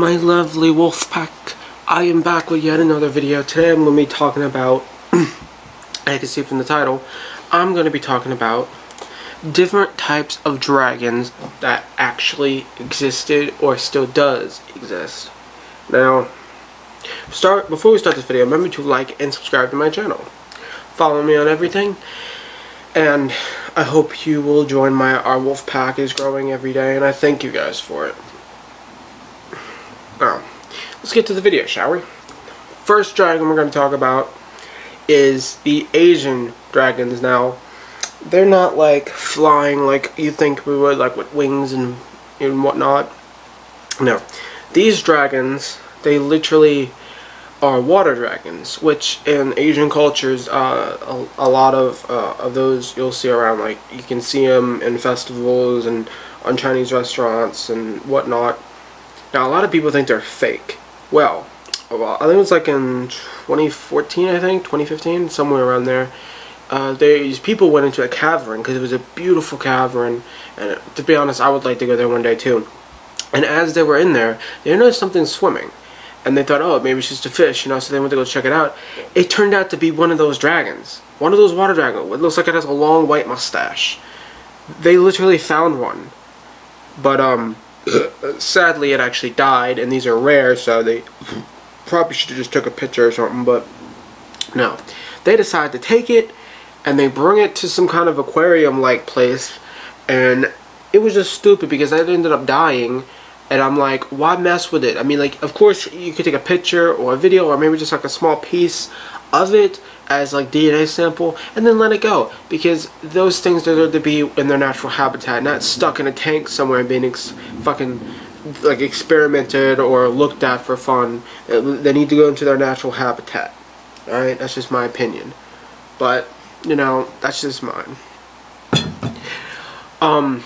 my lovely wolf pack. I am back with yet another video. Today I'm going to be talking about, as you can see from the title, I'm going to be talking about different types of dragons that actually existed or still does exist. Now, before we start this video, remember to like and subscribe to my channel. Follow me on everything, and I hope you will join our wolf pack is growing every day, and I thank you guys for it. Now, let's get to the video, shall we? First dragon we're going to talk about is the Asian dragons. Now, they're not like flying like you think we would, like with wings and whatnot. No, these dragons, they literally are water dragons, which in Asian cultures, a lot of those you'll see around. Like, you can see them in festivals and on Chinese restaurants and whatnot. Now, a lot of people think they're fake. Well, I think it was like in 2014, I think, 2015, somewhere around there. These people went into a cavern because it was a beautiful cavern, and to be honest, I would like to go there one day too. And as they were in there, they noticed something swimming, and they thought, oh, maybe it's just a fish, so they went to go check it out. It turned out to be one of those dragons, one of those water dragons. It looks like it has a long white mustache. They literally found one, but sadly it actually died, and these are rare, so they probably should have just took a picture or something. But no, they decided to take it and they bring it to some kind of aquarium like place, and it was just stupid because it ended up dying. And I'm like, why mess with it? I mean, like, of course you could take a picture or a video or maybe just like a small piece of it as like DNA sample and then let it go, because those things deserve to be in their natural habitat, not stuck in a tank somewhere and being fucking like experimented or looked at for fun. They need to go into their natural habitat. Alright, that's just my opinion, but you know, that's just mine.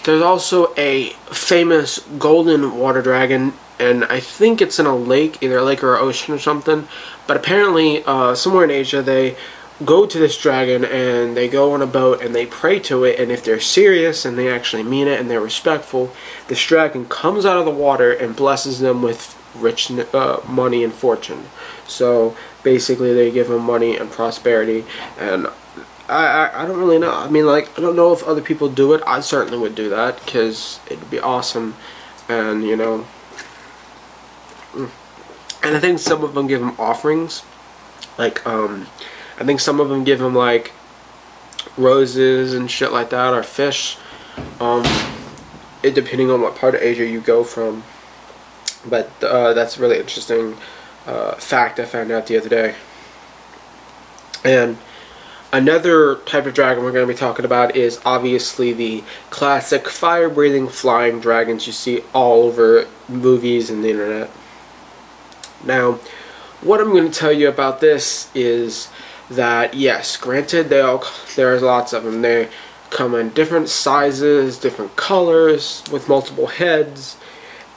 There's also a famous golden water dragon, and I think it's in a lake, either a lake or an ocean or something. But apparently, somewhere in Asia, they go to this dragon and they go on a boat and they pray to it. And if they're serious and they actually mean it and they're respectful, this dragon comes out of the water and blesses them with rich money and fortune. So basically, they give them money and prosperity. And I don't really know. I mean, like, I don't know if other people do it. I certainly would do that because it'd be awesome. And, you know, and I think some of them give them offerings. Like, I think some of them give them, like, roses and shit like that, or fish. Depending on what part of Asia you go from. But that's a really interesting fact I found out the other day. And another type of dragon we're going to be talking about is obviously the classic fire-breathing flying dragons you see all over movies and the internet. Now, what I'm going to tell you about this is that, yes, granted, there's lots of them. They come in different sizes, different colors, with multiple heads,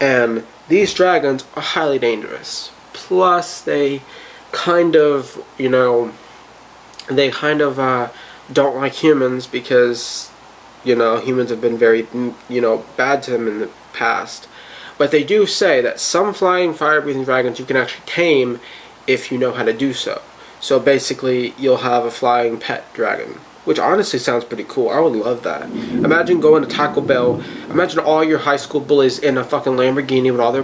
and these dragons are highly dangerous. Plus, they kind of, you know, don't like humans because, you know, humans have been very, you know, bad to them in the past. But they do say that some flying fire-breathing dragons you can actually tame if you know how to do so. So basically, you'll have a flying pet dragon, which honestly sounds pretty cool. I would love that. Imagine going to Taco Bell. Imagine all your high school bullies in a fucking Lamborghini with all their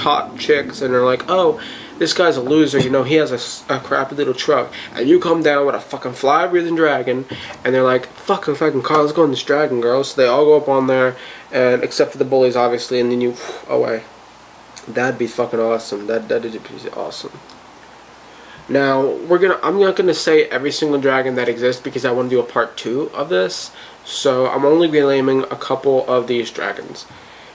hot chicks, and they're like, oh, this guy's a loser, you know, he has a crappy little truck, and you come down with a fucking fly-breathing dragon, and they're like, fucking car, let's go on this dragon, girl. So they all go up on there, and except for the bullies, obviously, and then you away. That'd be fucking awesome. That'd be awesome. Now, I'm not gonna say every single dragon that exists because I want to do a part 2 of this, so I'm only gonna be naming a couple of these dragons.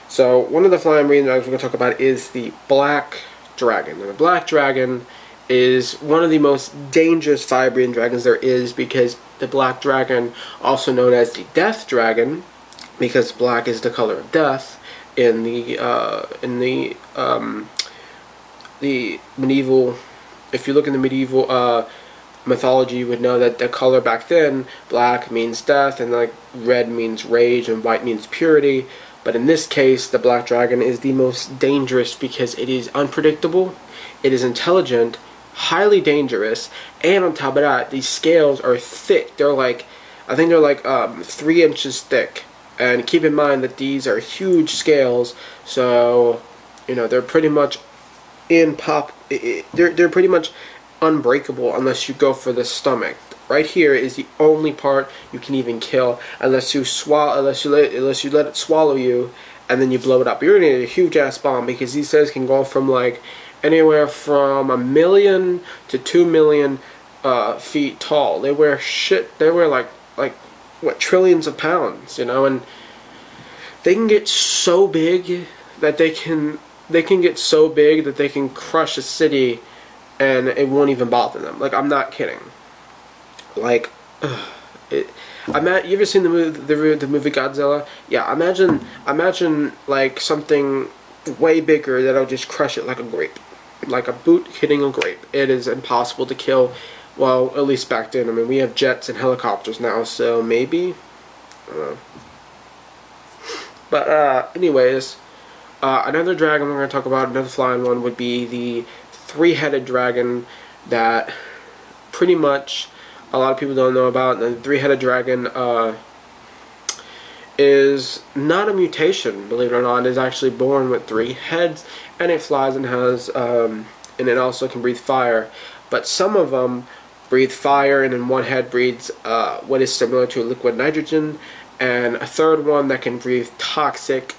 So, one of the flying-breathing dragons we're gonna talk about is the black dragon. And the black dragon is one of the most dangerous fire-breathing dragons there is, because the black dragon, also known as the death dragon, because black is the color of death in the medieval. If you look in the medieval mythology, you would know that the color back then, black means death, and like red means rage, and white means purity. But in this case, the black dragon is the most dangerous because it is unpredictable, it is intelligent, highly dangerous, and on top of that, these scales are thick. They're like, I think they're like 3 inches thick. And keep in mind that these are huge scales, so you know they're pretty much they're pretty much unbreakable unless you go for the stomach. Right here is the only part you can even kill unless you let it swallow you, and then you blow it up. You're gonna need a huge ass bomb because these things can go from like anywhere from 1 million to 2 million feet tall. They wear like what, trillions of pounds, you know, and they can get so big that they can crush a city and it won't even bother them. Like, I'm not kidding. Like, you ever seen the movie Godzilla? Yeah, imagine like something way bigger that'll just crush it like a grape, like a boot hitting a grape. It is impossible to kill. Well, at least back then. I mean, we have jets and helicopters now, so maybe. I don't know. But anyways, another dragon we're going to talk about, another flying one, would be the 3-headed dragon that pretty much a lot of people don't know about. The 3-headed dragon is not a mutation, believe it or not. It is actually born with 3 heads, and it flies and has, and it also can breathe fire. But some of them breathe fire, and then one head breathes what is similar to liquid nitrogen, and a third one that can breathe toxic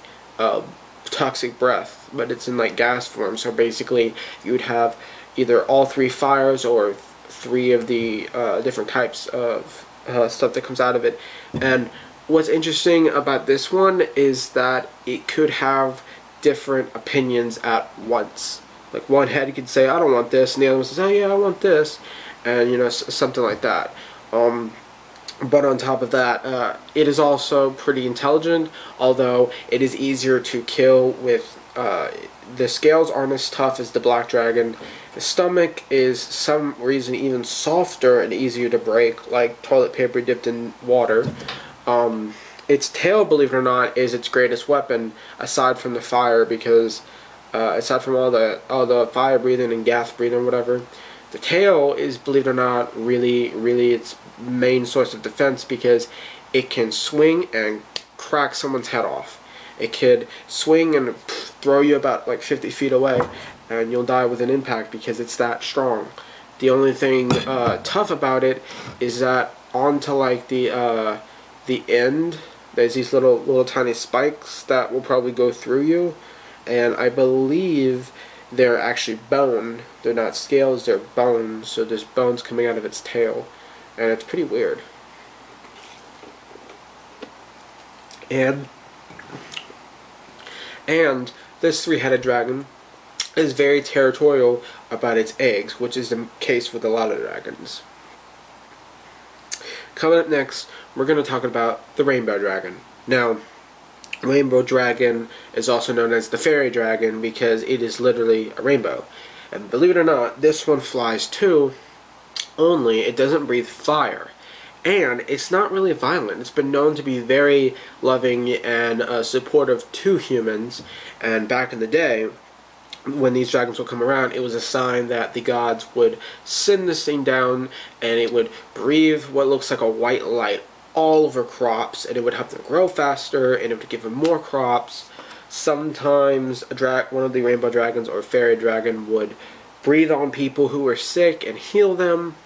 breath, but it's in like gas form. So basically, you would have either all 3 fires or 3 of the different types of stuff that comes out of it. And what's interesting about this one is that it could have different opinions at once. Like, one head could say, I don't want this, and the other one says, oh yeah, I want this, and you know, something like that. But on top of that, it is also pretty intelligent, although it is easier to kill with, the scales aren't as tough as the black dragon. The stomach is some reason even softer and easier to break, like toilet paper dipped in water. Its tail, believe it or not, is its greatest weapon, aside from the fire, because aside from all the fire breathing and gas breathing, whatever, the tail is, believe it or not, really its main source of defense, because it can swing and crack someone's head off. It could swing and throw you about like 50 feet away, and you'll die with an impact because it's that strong. The only thing tough about it is that onto like the end, there's these little tiny spikes that will probably go through you, and I believe they're actually bone. They're not scales, they're bones, so there's bones coming out of its tail, and it's pretty weird. And this 3-headed dragon is very territorial about its eggs, which is the case with a lot of dragons. Coming up next, we're going to talk about the rainbow dragon. Now, rainbow dragon is also known as the fairy dragon because it is literally a rainbow. And believe it or not, this one flies too, only it doesn't breathe fire. And it's not really violent. It's been known to be very loving and supportive to humans. And back in the day, when these dragons would come around, it was a sign that the gods would send this thing down, and it would breathe what looks like a white light all over crops, and it would help them grow faster, and it would give them more crops. Sometimes one of the rainbow dragons or fairy dragon would breathe on people who were sick and heal them.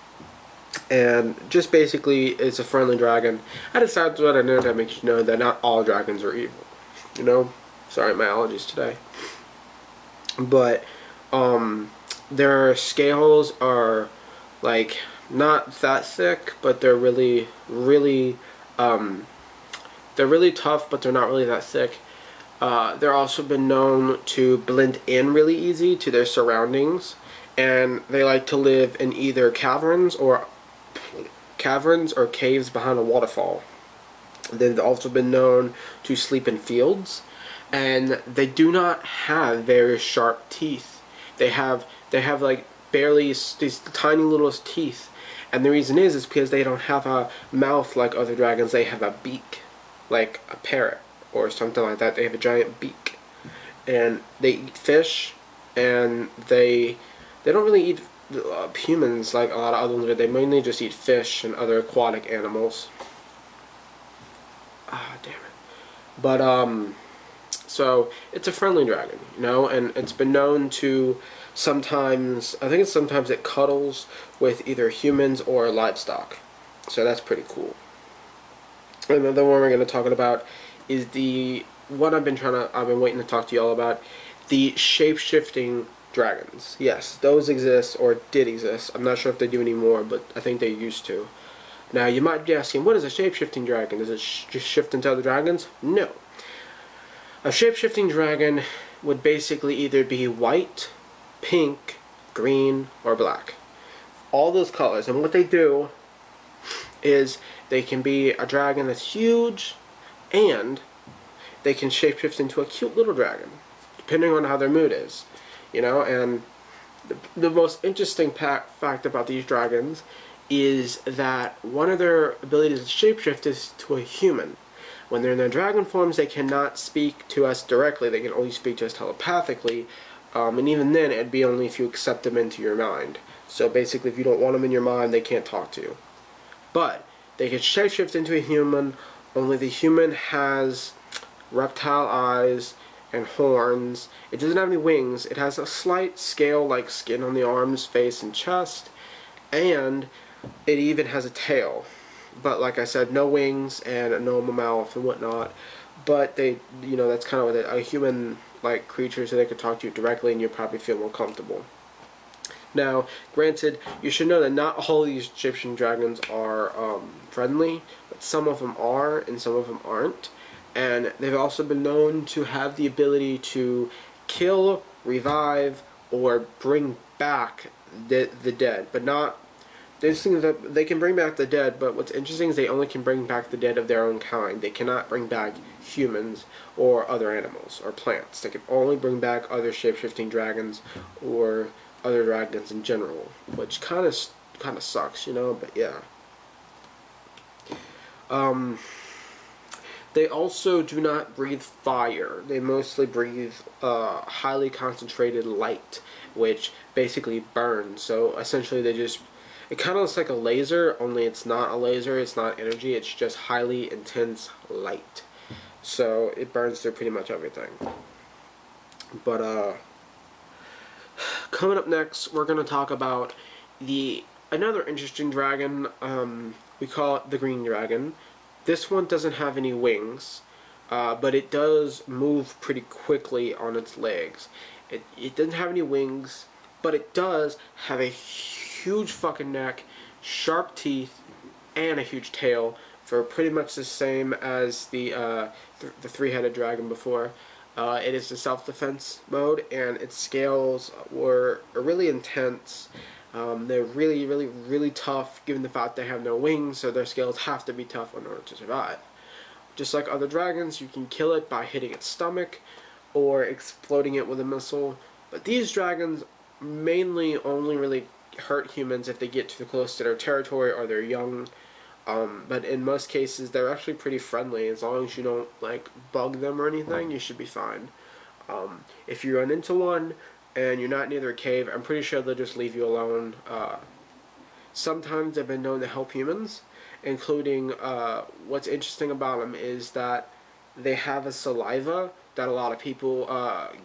And just basically, it's a friendly dragon. I decided to let I know that makes you know that not all dragons are evil. You know? Sorry, my allergies today. But, their scales are, like, not that thick, but they're really tough, but they're not really that thick. They're also been known to blend in really easy to their surroundings, and they like to live in either caverns or caves behind a waterfall. They've also been known to sleep in fields, and they do not have very sharp teeth. They have like barely these tiny little teeth, and the reason is because they don't have a mouth like other dragons. They have a beak like a parrot, or something like that. They have a giant beak, and they eat fish, and they don't really eat humans like a lot of other ones. They mainly just eat fish and other aquatic animals. Ah, damn it. But so it's a friendly dragon, you know, and it's been known to sometimes, I think it's sometimes it cuddles with either humans or livestock. So that's pretty cool. Another one we're going to talk about is the one I've been waiting to talk to you all about, the shape-shifting dragons. Yes, those exist, or did exist. I'm not sure if they do anymore, but I think they used to. Now, you might be asking, what is a shape-shifting dragon? Does it just shift into other dragons? No. A shape-shifting dragon would basically either be white, pink, green, or black. All those colors. And what they do is they can be a dragon that's huge, and they can shapeshift into a cute little dragon, depending on how their mood is. You know, and the most interesting fact about these dragons is that one of their abilities to shapeshift is to a human. When they're in their dragon forms, they cannot speak to us directly. They can only speak to us telepathically, and even then, it'd be only if you accept them into your mind. So basically, if you don't want them in your mind, they can't talk to you. But they can shapeshift into a human, only the human has reptile eyes and horns. It doesn't have any wings. It has a slight scale-like skin on the arms, face, and chest, and it even has a tail. But like I said, no wings and a normal mouth and whatnot. But they, you know, that's kind of a human-like creature, so they could talk to you directly, and you'd probably feel more comfortable. Now, granted, you should know that not all of these Egyptian dragons are friendly, but some of them are, and some of them aren't. And they've also been known to have the ability to kill, revive, or bring back the dead. But not... There's things that they can bring back the dead, but what's interesting is they only can bring back the dead of their own kind. They cannot bring back humans or other animals or plants. They can only bring back other shape-shifting dragons or other dragons in general, which kind of sucks, you know, but yeah. They also do not breathe fire. They mostly breathe highly concentrated light, which basically burns. So essentially they just... It kind of looks like a laser, only it's not a laser, it's not energy, it's just highly intense light. So it burns through pretty much everything. But coming up next, we're going to talk about another interesting dragon. We call it the green dragon. This one doesn't have any wings, but it does move pretty quickly on its legs. It doesn't have any wings, but it does have a huge fucking neck, sharp teeth, and a huge tail, for pretty much the same as the three-headed dragon before. It is the self-defense mode, and its scales are really intense. They're really tough, given the fact they have no wings, so their scales have to be tough in order to survive. Just like other dragons, you can kill it by hitting its stomach or exploding it with a missile, but these dragons mainly only really hurt humans if they get too close to their territory or they're young. But in most cases, they're actually pretty friendly. As long as you don't like bug them or anything, you should be fine. If you run into one and you're not near their cave, I'm pretty sure they'll just leave you alone. Sometimes they've been known to help humans, including what's interesting about them is that they have a saliva that a lot of people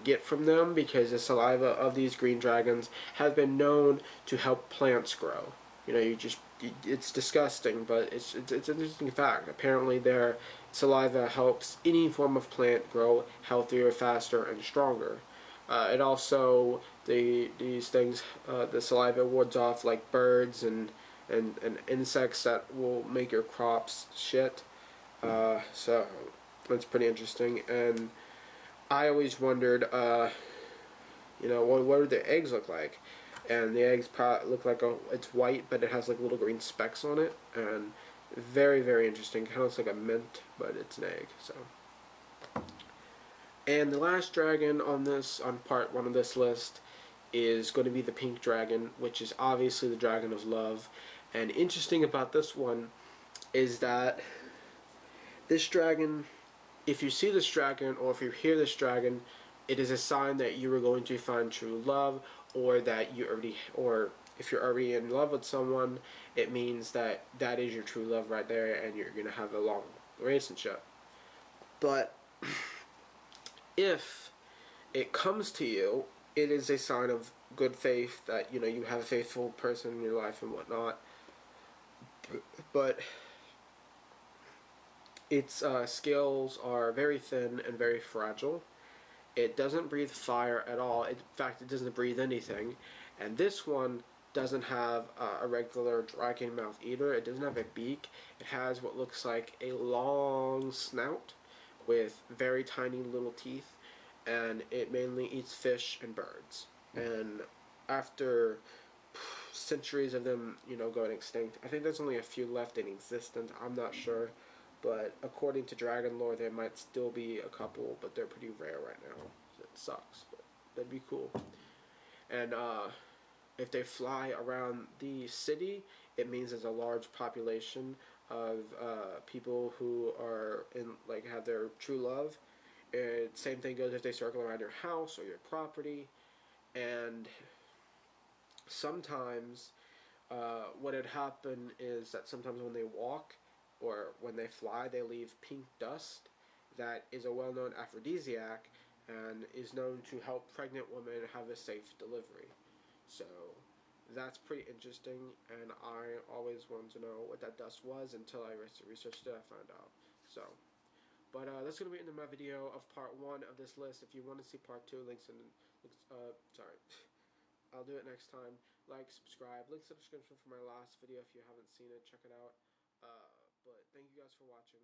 get from them, because the saliva of these green dragons have been known to help plants grow. You know, it's disgusting, but it's an interesting fact. Apparently their saliva helps any form of plant grow healthier, faster, and stronger. It also, these things, the saliva wards off like birds and insects that will make your crops shit. So that's pretty interesting. And I always wondered, you know, what do the eggs look like? And the eggs probably look like it's white, but it has like little green specks on it, and very interesting. Kind of looks like a mint, but it's an egg. So, and the last dragon on part one of this list is going to be the pink dragon, which is obviously the dragon of love. And interesting about this one is that this dragon if you see this dragon or if you hear this dragon, it is a sign that you are going to find true love, or that you already, or if you're already in love with someone, it means that that is your true love right there, and you're going to have a long relationship. But if it comes to you, it is a sign of good faith that, you know, you have a faithful person in your life and whatnot. But its scales are very thin and very fragile. It doesn't breathe fire at all. In fact, it doesn't breathe anything. And this one doesn't have a regular dragon mouth either. It doesn't have a beak. It has what looks like a long snout with very tiny little teeth, and it mainly eats fish and birds. And after centuries of them, you know, going extinct, I think there's only a few left in existence. I'm not sure, but according to dragon lore, there might still be a couple, but they're pretty rare right now. It sucks, but that'd be cool. And if they fly around the city, it means there's a large population of people who are in, like, have their true love. And same thing goes if they circle around your house or your property. And sometimes what had happened is that sometimes when they walk or when they fly, they leave pink dust that is a well-known aphrodisiac and is known to help pregnant women have a safe delivery. So that's pretty interesting, and I always wanted to know what that dust was until I researched it. I found out. So, but that's gonna be the end of my video of part 1 of this list. If you want to see part 2, links in, sorry, I'll do it next time. Like, subscribe, links in the description for my last video if you haven't seen it. Check it out. But thank you guys for watching.